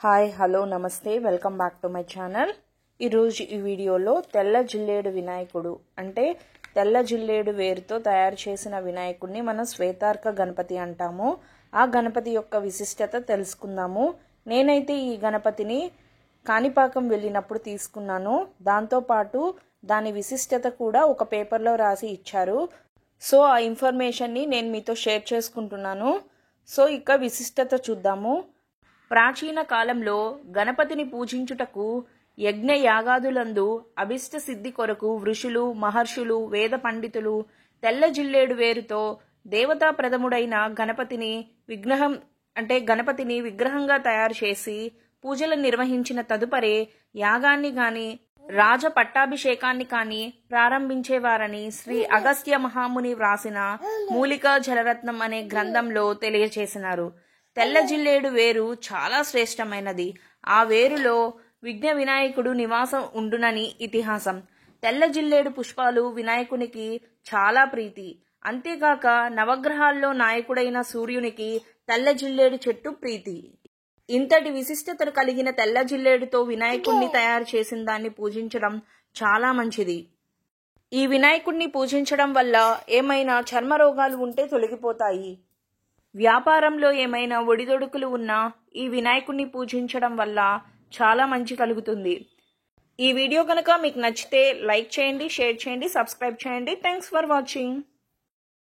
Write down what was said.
Hi hello నమస్తే welcome back to my channel. ఈరోజు ఈ వీడియోలో తెల్ల జిల్లేడు వినాయకుడు అంటే తెల్ల జిల్లేడు వేరుతో తయారు చేసిన వినాయకుడిని మనం శ్వేతార్క గణపతి అంటాము. ఆ గణపతి యొక్క విశిష్టత తెలుసుకుందాము. నేనైతే ఈ గణపతిని కాణిపాకం వెళ్ళినప్పుడు తీసుకున్నాను. దాంతోపాటు దాని విశిష్టత కూడా ఒక పేపర్లో రాసి ఇచ్చారు. సో ఆ ఇన్ఫర్మేషన్ని నేను మీతో షేర్ చేసుకుంటున్నాను. సో ఇక విశిష్టత చూద్దాము. ప్రాచీన కాలంలో గణపతిని పూజించుటకు యజ్ఞ యాగాదులందు అభిష్ట సిద్ధి కొరకు ఋషులు, మహర్షులు, వేద పండితులు తెల్ల జిల్లేడు వేరుతో దేవతా ప్రథముడైన గణపతిని విగ్రహంగా తయారు చేసి పూజలు నిర్వహించిన తదుపరి యాగాన్ని గాని రాజ పట్టాభిషేకాన్ని కాని ప్రారంభించేవారని శ్రీ అగస్త్య మహాముని వ్రాసిన మూలికా జలరత్నం అనే గ్రంథంలో తెలియచేసినారు. తెల్ల జిల్లేడు వేరు చాలా శ్రేష్టమైనది. ఆ వేరులో విఘ్న వినాయకుడు నివాసం ఉండునని ఇతిహాసం. తెల్ల జిల్లేడు పుష్పాలు వినాయకునికి చాలా ప్రీతి. అంతేగాక నవగ్రహాల్లో నాయకుడైన సూర్యునికి తెల్ల జిల్లేడు చెట్టు ప్రీతి. ఇంతటి విశిష్టతను కలిగిన తెల్ల జిల్లేడుతో వినాయకుడిని తయారు చేసిన దాన్ని పూజించడం చాలా మంచిది. ఈ వినాయకుడిని పూజించడం వల్ల ఏమైనా చర్మ రోగాలు ఉంటే తొలగిపోతాయి. వ్యాపారంలో ఏమైనా ఒడిదొడుకులు ఉన్నా ఈ వినాయకుడిని పూజించడం వల్ల చాలా మంచి కలుగుతుంది. ఈ వీడియో కనుక మీకు నచ్చితే లైక్ చేయండి, షేర్ చేయండి, సబ్స్క్రైబ్ చేయండి. Thanks for watching.